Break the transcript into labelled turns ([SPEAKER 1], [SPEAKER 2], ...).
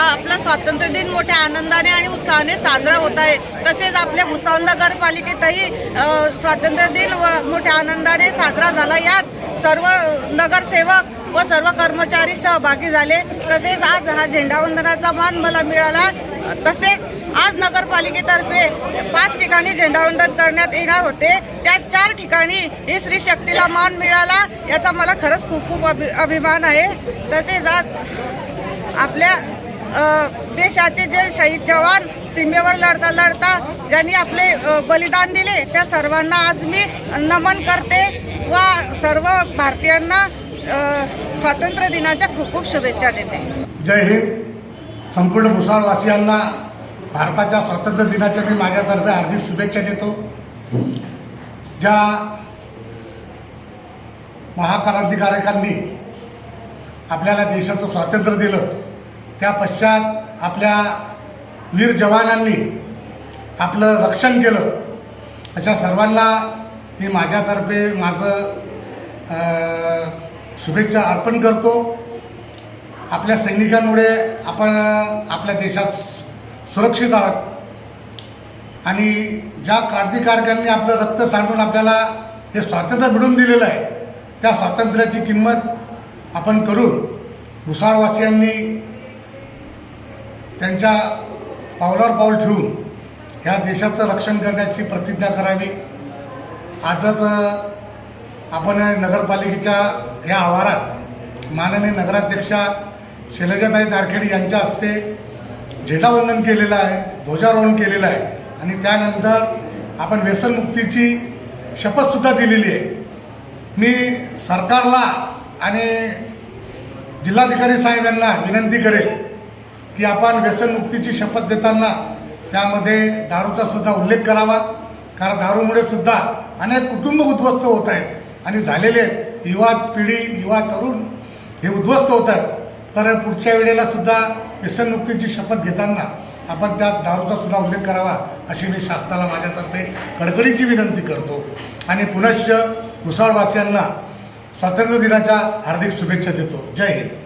[SPEAKER 1] आपला स्वातंत्र्य दिन मोठ्या आनंदाने आणि उत्साहाने साजरा होत आहे। तसेच आपल्या भुसावळ नगरपालिकेतही स्वातंत्र्य दिन मोठ्या आनंदाने साजरा झाला। यात सर्व नगरसेवक व सर्व कर्मचारी सहभागी झाले। तसेच आज हा झेंडावंदनाचा मान मला मिळाला। तसेच आज नगरपालिकेतर्फे 5 ठिकाणी झेंडावंदन करण्यात येणार होते, त्यात 4 ठिकाणी ही स्त्री शक्तीला मान मिळाला। याचा मला खरंच खूप खूप अभिमान आहे। तसेच आज आपल्या देशाचे जे शहीद जवान सीमेवर लढता लढता ज्यांनी आपले बलिदान दिले त्या सर्वांना आज मी नमन करते व सर्व भारतीयांना स्वातंत्र्य दिनाच्या खूप खूप शुभेच्छा देते।
[SPEAKER 2] जय हिंद। संपूर्ण भुसावळवासियांना भारताच्या स्वातंत्र्य दिनाच्या मी माझ्यातर्फे हार्दिक शुभेच्छा देतो। ज्या महाक्रांतिकारकांनी आपल्याला देशाचं स्वातंत्र्य दिलं, त्या पश्चात आपल्या वीर जवानांनी आपलं रक्षण केलं, अशा सर्वांना मी माझ्यातर्फे माझं शुभेच्छा अर्पण करतो। आपल्या सैनिकांमुळे आपण आपल्या देशात सुरक्षित आहात आणि ज्या क्रांतिकारकांनी आपलं रक्त सांडून आपल्याला हे स्वातंत्र्य मिळवून दिलेलं आहे, त्या स्वातंत्र्याची किंमत आपण करून भुसावळवासियांनी त्यांच्या पावलावर पाऊल ठेवून ह्या देशाचं रक्षण करण्याची प्रतिज्ञा करावी। आजच आपण नगरपालिकेच्या या आवारात माननीय नगराध्यक्षा शैलजाताई तारखेडे यांच्या हस्ते झेंडावंदन केलेलं आहे, ध्वजारोहण केलेलं आहे आणि त्यानंतर आपण व्यसनमुक्तीची शपथसुद्धा दिलेली आहे। मी सरकारला आणि जिल्हाधिकारी साहेब यांना विनंती करेल की आपण व्यसनमुक्तीची शपथ देताना त्यामध्ये दारूचा सुद्धा उल्लेख करावा, कारण दारूमुळे सुद्धा अनेक कुटुंब उद्ध्वस्त होत आहेत आणि झालेले युवा पिढी युवा तरुण हे उद्ध्वस्त होत आहेत। तर पुढच्या वेळेला सुद्धा व्यसनमुक्तीची शपथ घेताना आपण त्यात दारूचा सुद्धा उल्लेख करावा अशी मी शासनाला माझ्यातर्फे कळकळीची विनंती करतो आणि पुनश्च भुसावळवासियांना स्वातंत्र्य दिनाच्या हार्दिक शुभेच्छा देतो। जय हिंद।